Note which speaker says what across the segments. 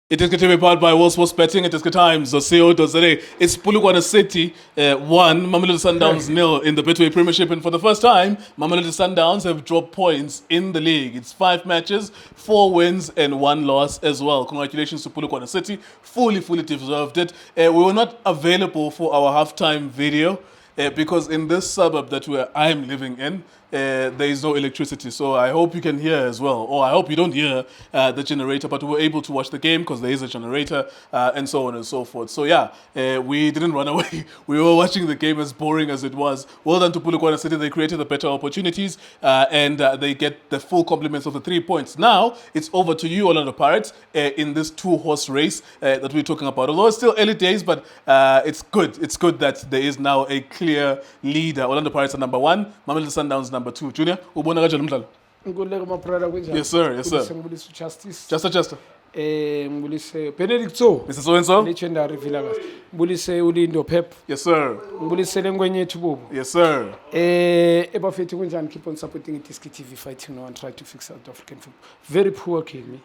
Speaker 1: It is going to be powered by World Sports Betting. It is good times. .co.za. It's Polokwane City 1, Mamelodi Sundowns 0 in the Betway Premiership. And for the first time, Mamelodi Sundowns have dropped points in the league. It's 5 matches, 4 wins and 1 loss as well. Congratulations to Polokwane City. Fully deserved it. We were not available for our halftime video because in this suburb that I'm living in, there is no electricity, so I hope you can hear as well, or I hope you don't hear the generator, but we were able to watch the game because there is a generator and so on and so forth. So yeah, we didn't run away. We were watching the game, as boring as it was. Well done to Polokwane City. They created the better opportunities and they get the full compliments of the 3 points. Now it's over to you, Orlando Pirates, in this 2-horse race that we're talking about. Although it's still early days, but it's good. It's good that there is now a clear leader. Orlando Pirates are number 1, Mamelodi Sundowns number 2. Junior, ubona kanjani umdlalo?
Speaker 2: Nguleke mabrother kunjani?
Speaker 1: Yes sir, yes sir.
Speaker 2: Ngibulisa Justice.
Speaker 1: Just.
Speaker 2: Ngibulise Benedict So.
Speaker 1: Mr. So and so?
Speaker 2: Legendary Vilakazi. Ngibulise Ulindo Pep.
Speaker 1: Yes sir.
Speaker 2: Ngibulise lengwenye yethu bubu.
Speaker 1: Yes sir.
Speaker 2: Ebafethu kunjani? Keep on supporting iDiskiTV fighting now and try to fix South African football. Very poor game.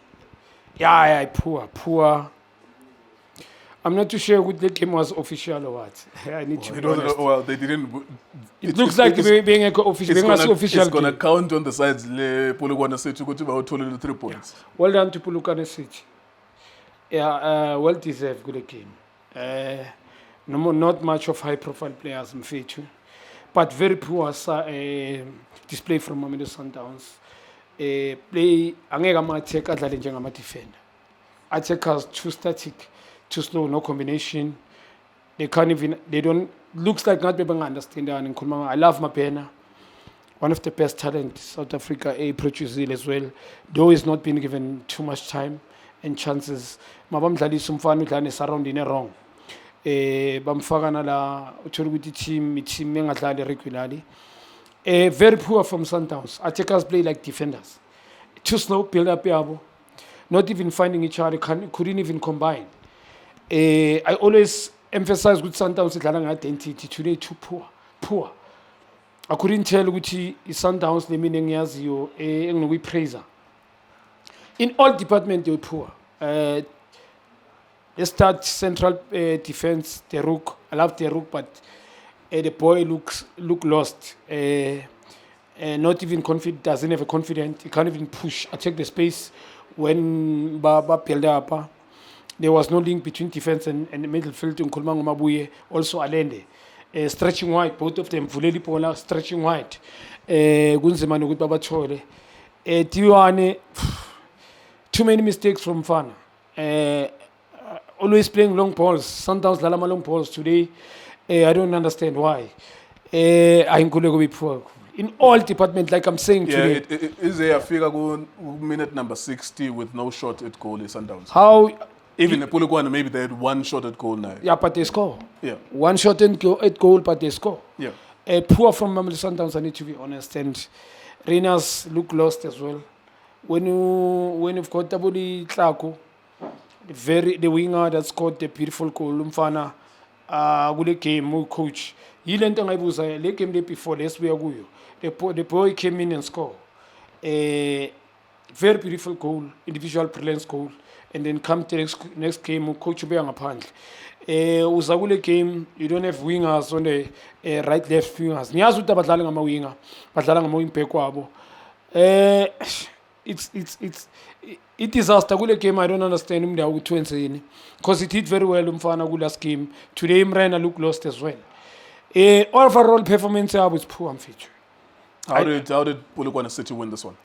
Speaker 2: Yeah, poor. I'm not too sure what the game was official or what. I need to be honest.
Speaker 1: Well, they didn't.
Speaker 2: It looks like being official.
Speaker 1: It's going to count on the sides. Polokwane City to go to about 3 points.
Speaker 2: Well done to Polokwane City. Yeah, well deserved good game. Not much of high-profile players in feature, but very poor display from Mamelodi Sundowns. Play angeka ama-attack adlale njengama-defender. Attackers too static, too slow, no combination. They don't. Looks like not people understand. I love Mapena, one of the best talent South Africa produces as well. Though he's not been given too much time and chances. Mabamdlali sumfana udlane surrounding wrong. Bamfaka nala uthola ukuthi team engadlali regularly. Very poor from Sundowns. Attackers play like defenders. Too slow build up yabo. Not even finding each other. Couldn't even combine. I always emphasize with Sundowns idlala identity. Today too poor. I couldn't tell ukuthi Sundowns the meaning yaziyo enginokuyipraiser. In all departments they were poor. Let's start central defense. Teruk, I love Teruk, but the boy look lost. Not even confident. Doesn't have a confidence. He can't even push. Attack the space when Baba build up. There was no link between defense and the middle field. Nkuluma Mabuye, also Alende. Stretching wide, both of them, Vuleli Pola, stretching wide. Gunzima nokuthi babathole. Tiwane, too many mistakes from Fana. Always playing long balls. Sometimes Lalama long balls today. I don't understand why. I'm going to be poor. In all departments, like I'm saying today.
Speaker 1: Is there a figure going minute number 60 with no shot at goal in Sundowns?
Speaker 2: How?
Speaker 1: Even the Polokwane, maybe they had 1 shot at goal now.
Speaker 2: Yeah, but they score.
Speaker 1: Yeah.
Speaker 2: 1 shot at goal, but they score.
Speaker 1: Yeah.
Speaker 2: Poor from Mamelodi Sundowns, I need to be honest. And Reina's look lost as well. When you've got Tabuli Tlako, the winger that scored the beautiful goal, Umfana, good game, coach. He learned on Ibuza, the game before, let's be the boy came in and scored. Very beautiful goal, individual brilliance goal. And then come to next game, coach be on a punch. Uzagule game, you don't have wingers on the right left wingers. Nyazu tabadlala ngama winger, badlala ngama wingback wabo. It disaster kule game. I don't understand him there with because it did very well umfana kule last game. Today Imrana look lost as well. Overall performance was poor and feature.
Speaker 1: How did Polokwane City win this one?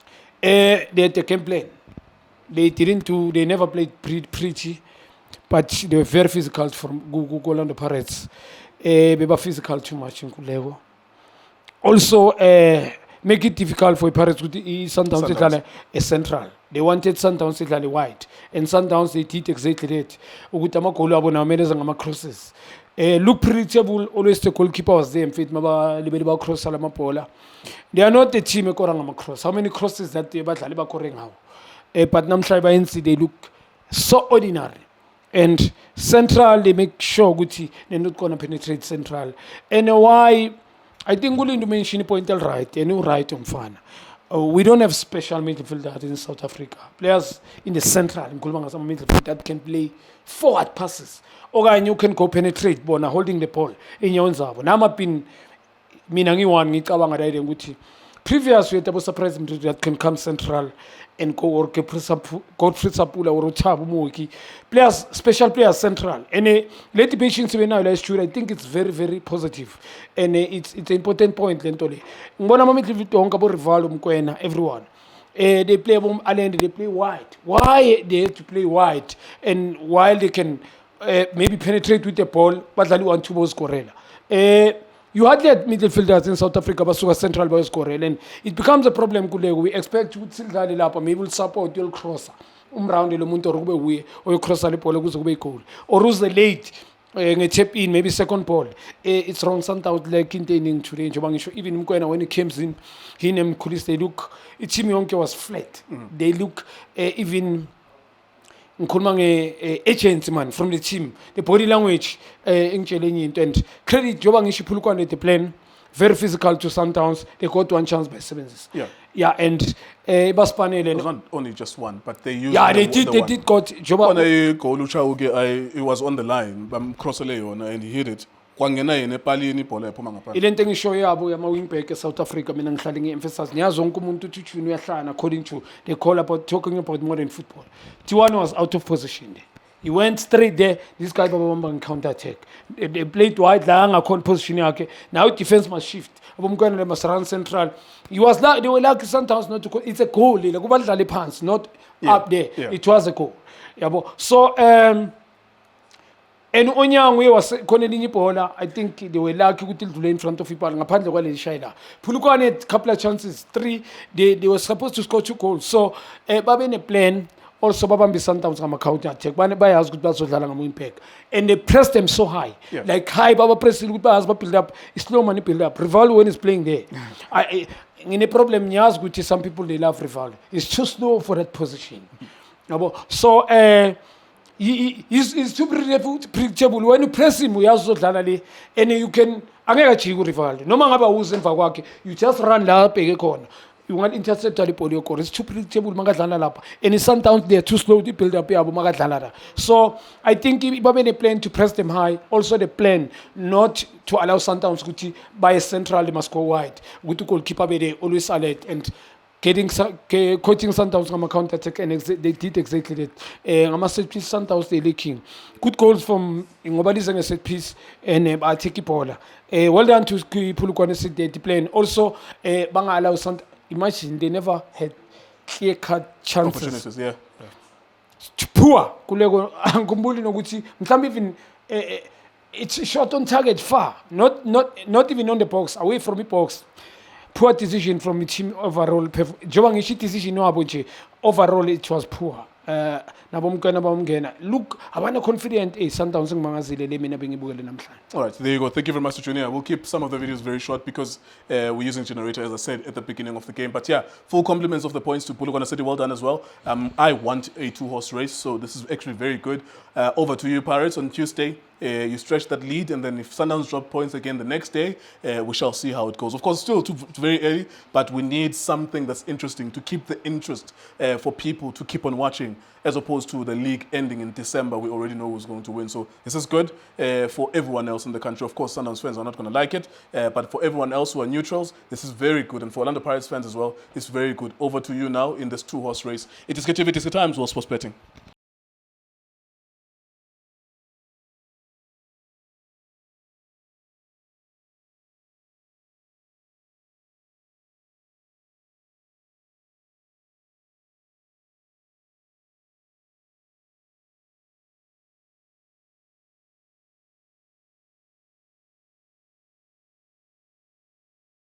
Speaker 2: They had the game plan. They never played pretty, but they were very physical from Orlando Pirates. They were physical too much in Kulego. Also, make it difficult for Pirates with Sundowns a central. They wanted Sundowns to play wide, and Sundowns they did exactly that. Ugutama Kolabo na meneza ngama crosses. Look predictable. Always the goalkeeper was there. In fact, maba liberi cross alama pola. They are not the team ekoranga cross. How many crosses that they badlali bakoreng how? But namhlanje they look so ordinary. And central, they make sure they're not going to penetrate central. And why? I think we'll mention point right. And you right on fan. We don't have special midfielders in South Africa. Players in the central, in midfield that can play forward passes. Or you can go penetrate, bona holding the ball in your own zabo. Nama pin minangi one ngicabanga right ukuthi previous we was surprised that can come central and go or go Pula or Chabu Moki. Players, special players central. And let the patience we now let's I think it's very, very positive. And it's an important point, Lentole. Mbona moment we talk about Rivaldo Mkwena, everyone. They play Alend, they play wide. Why they have to play wide? And while they can maybe penetrate with the ball, but they want to score. You hardly had midfielders in South Africa, but so central boys score, and it becomes a problem. We expect to still maybe will support your crosser. Round the Munto Rube or crosser the Polo goal. Or who's the late chip in, maybe second ball. It's wrong sometimes like containing to range. Even when he comes in, he named Kulis, they look, Chimionke was flat. They look even. Agents man from the team, the body language and credit Jobang issue Polokwane the plan, very physical to Sundowns. They got one chance by sevens. Yeah, and Baspanel.
Speaker 1: It was not only just one, but they used.
Speaker 2: Yeah, they did got Jobang.
Speaker 1: It was on the line, cross and he hit it.
Speaker 2: Ile nto engisho yabo yama wingback eSouth Africa mina ngihlale ngi-emphasize niyazi wonke umuntu uthi tune uyahlana according to they call about talking about modern football. T1 was out of position there. He went straight there. This guy babamba counter attack. They played wide la ngakhona position yakhe. Now defense must shift. Abomkwana le must run central. He was like they were like sometimes not to it's a goal like kubadlala phansi not up there. It was a goal. Yabo. So and Onyangwe was Cornelinho Pola. I think they were lucky to play in front of people. Ngaphandle kwale Shaila. Polokwane had a couple of chances, 3. They were supposed to score 2 goals. So babe a plan. Also Babambi Sundowns ngama counter attack. Bayazi ukuthi bazodlala ngama impact. And they pressed them so high. Like high Baba press ukuthi bayazi build up. Slow money build up. Rivaldo when he's playing there. In a problem nyazi ukuthi some people they love Rivaldo. It's too slow for that position. So he's too predictable. When you press him, and you can Rivaldo. No matter who's in Fawaki, you just run up a corner. You want intercept the ball, it's too predictable. And in Sundowns, they're too slow to build up. So I think Ibabe plan to press them high. Also the plan not to allow Sundowns to by a central, they must go wide. We to call keep always alert and coaching Sundowns on counter attack, and they did exactly that. I'm a set piece Sundowns they leaking. Good goals from nobody's a set piece and Atiki Paula. Well done to Polokwane City they playing. Also, Banga allow Sundowns. Imagine they never had clear-cut chances.
Speaker 1: Opportunities,
Speaker 2: Poor. Ngumbuli nokuthi mhlawumbe even it's shot on target far, not even on the box, away from the box. Poor decision from the team overall. Jobangishi decision no abonje. Overall it was poor. Look, I'm confident Sundowns ngimangazile le mina bengibukele namhlanje.
Speaker 1: All right, there you go. Thank you very much, Junior. We'll keep some of the videos very short because we're using generator, as I said at the beginning of the game. But yeah, full compliments of the points to Polokwane City. Well done as well. I want a 2-horse race, so this is actually very good. Over to you, Pirates, on Tuesday. You stretch that lead, and then if Sundowns drop points again the next day, we shall see how it goes. Of course, still too very early, but we need something that's interesting to keep the interest for people to keep on watching, as opposed to the league ending in December. We already know who's going to win. So this is good for everyone else in the country. Of course, Sundowns fans are not going to like it, but for everyone else who are neutrals, this is very good. And for Orlando Pirates fans as well, it's very good. Over to you now in this 2-horse race. It is iDiskiTV, Times, World Sports Betting.